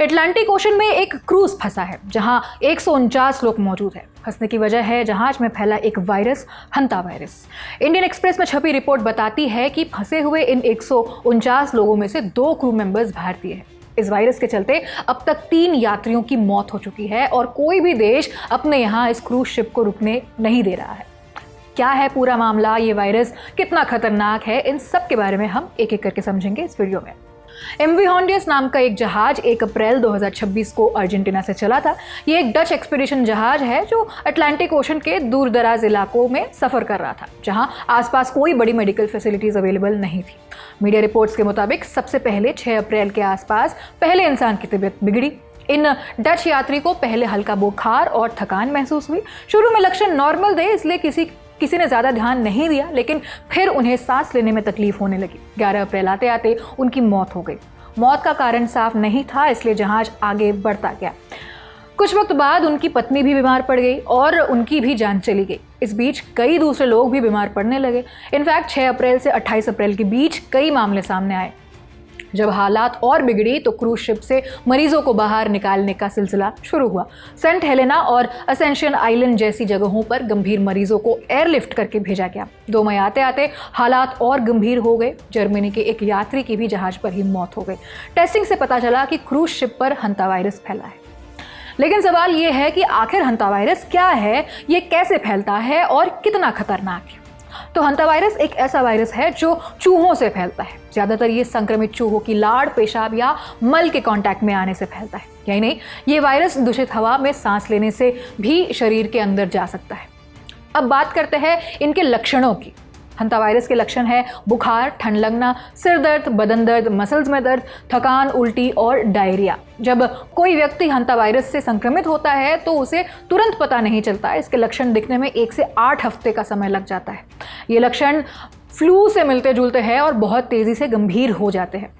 Atlantic ocean में एक cruise फंसा है जहां 149 लोग मौजूद हैं। फंसने की वजह है जहाज में फैला एक वायरस, हंता वायरस। इंडियन एक्सप्रेस में छपी रिपोर्ट बताती है कि फंसे हुए इन 149 लोगों में से 2 क्रू मेंबर्स भारतीय हैं। इस वायरस के चलते अब तक 3 यात्रियों की मौत हो चुकी है और कोई भी देश अपने यहाँ इस क्रूज शिप को रुकने नहीं दे रहा है। क्या है पूरा मामला, ये वायरस कितना खतरनाक है, इन सब के बारे में हम एक एक करके समझेंगे इस वीडियो में। MV हॉन्डियस नाम का एक जहाज 1 अप्रैल 2026 को अर्जेंटीना से चला था। ये एक डच एक्सपीडिशन जहाज है जो अटलांटिक ओशन के दूर दराज इलाकों में सफर कर रहा था, जहां आसपास कोई बड़ी मेडिकल फैसिलिटीज अवेलेबल नहीं थी। मीडिया रिपोर्ट्स के मुताबिक सबसे पहले 6 अप्रैल के आसपास पहले इंसान की तबीयत बिगड़ी। इन डच यात्री को पहले हल्का बुखार और थकान महसूस हुई। शुरू में लक्षण नॉर्मल थे, इसलिए किसी ने ज़्यादा ध्यान नहीं दिया, लेकिन फिर उन्हें सांस लेने में तकलीफ होने लगी। 11 अप्रैल आते आते उनकी मौत हो गई। मौत का कारण साफ नहीं था, इसलिए जहाज आगे बढ़ता गया। कुछ वक्त बाद उनकी पत्नी भी बीमार पड़ गई और उनकी भी जान चली गई। इस बीच कई दूसरे लोग भी बीमार पड़ने लगे। इनफैक्ट 6 अप्रैल से 28 अप्रैल के बीच कई मामले सामने आए। जब हालात और बिगड़ी तो क्रूज शिप से मरीजों को बाहर निकालने का सिलसिला शुरू हुआ। सेंट हेलेना और असेंशन आइलैंड जैसी जगहों पर गंभीर मरीजों को एयरलिफ्ट करके भेजा गया। 2 मई आते आते हालात और गंभीर हो गए। जर्मनी के एक यात्री की भी जहाज पर ही मौत हो गई। टेस्टिंग से पता चला कि क्रूज शिप पर हंता वायरस फैला है। लेकिन सवाल ये है कि आखिर हंता वायरस क्या है, ये कैसे फैलता है और कितना खतरनाक है। तो हंता वायरस एक ऐसा वायरस है जो चूहों से फैलता है। ज़्यादातर ये संक्रमित चूहों की लाड़, पेशाब या मल के कांटेक्ट में आने से फैलता है। यही नहीं, ये वायरस दूषित हवा में सांस लेने से भी शरीर के अंदर जा सकता है। अब बात करते हैं इनके लक्षणों की। हंता वायरस के लक्षण है बुखार, ठंड लगना, सिर दर्द, बदन दर्द, मसल्स में दर्द, थकान, उल्टी और डायरिया। जब कोई व्यक्ति हंता वायरस से संक्रमित होता है तो उसे तुरंत पता नहीं चलता। इसके लक्षण दिखने में 1 से 8 हफ्ते का समय लग जाता है। ये लक्षण फ्लू से मिलते जुलते हैं और बहुत तेज़ी से गंभीर हो जाते हैं।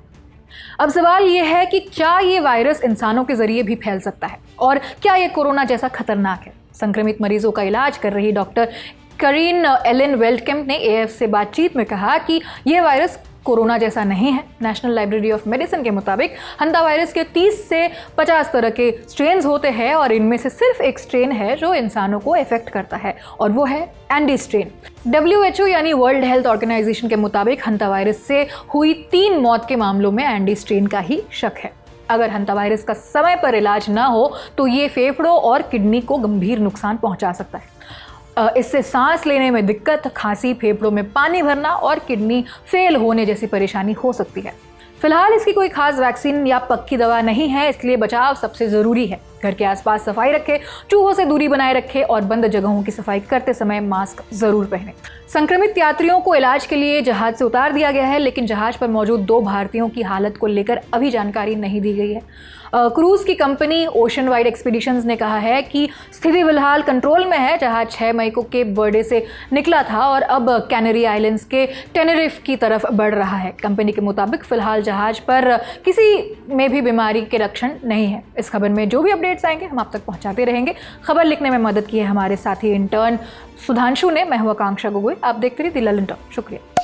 अब सवाल ये है कि क्या ये वायरस इंसानों के जरिए भी फैल सकता है और क्या ये कोरोना जैसा खतरनाक है। संक्रमित मरीजों का इलाज कर रही डॉक्टर करीन एलन वेल्टकेम्प ने AF से बातचीत में कहा कि यह वायरस कोरोना जैसा नहीं है। नेशनल लाइब्रेरी ऑफ मेडिसिन के मुताबिक हंता वायरस के 30 से 50 तरह के स्ट्रेन्स होते हैं और इनमें से सिर्फ एक स्ट्रेन है जो इंसानों को इफेक्ट करता है और वो है एंडी स्ट्रेन। WHO यानी वर्ल्ड हेल्थ ऑर्गेनाइजेशन के मुताबिक हंता वायरस से हुई 3 मौत के मामलों में एंडी स्ट्रेन का ही शक है। अगर हंता वायरस का समय पर इलाज ना हो तो ये फेफड़ों और किडनी को गंभीर नुकसान पहुंचा सकता है। इससे सांस लेने में दिक्कत, खांसी, फेफड़ों में पानी भरना और किडनी फेल होने जैसी परेशानी हो सकती है। फिलहाल इसकी कोई खास वैक्सीन या पक्की दवा नहीं है, इसलिए बचाव सबसे ज़रूरी है। घर के आसपास सफाई रखें, चूहों से दूरी बनाए रखें और बंद जगहों की सफाई करते समय मास्क जरूर पहनें। संक्रमित यात्रियों को इलाज के लिए जहाज से उतार दिया गया है, लेकिन जहाज पर मौजूद 2 भारतीयों की हालत को लेकर अभी जानकारी नहीं दी गई है। क्रूज की कंपनी ओशन वाइड एक्सपीडिशंस ने कहा है कि स्थिति फिलहाल कंट्रोल में है। जहाज 6 मई को केप वर्डे से निकला था और अब कैनरी आइलैंड्स के टेनेरिफ की तरफ बढ़ रहा है। कंपनी के मुताबिक फिलहाल जहाज पर किसी में भी बीमारी के लक्षण नहीं है। इस खबर में जो भी अपडेट्स आएंगे हम आप तक पहुंचाते रहेंगे। खबर लिखने में मदद की है हमारे साथी इंटर्न सुधांशु ने। मैं हूं आकांक्षा गोगोई। आप देखते रहिए द ललन टॉक। शुक्रिया।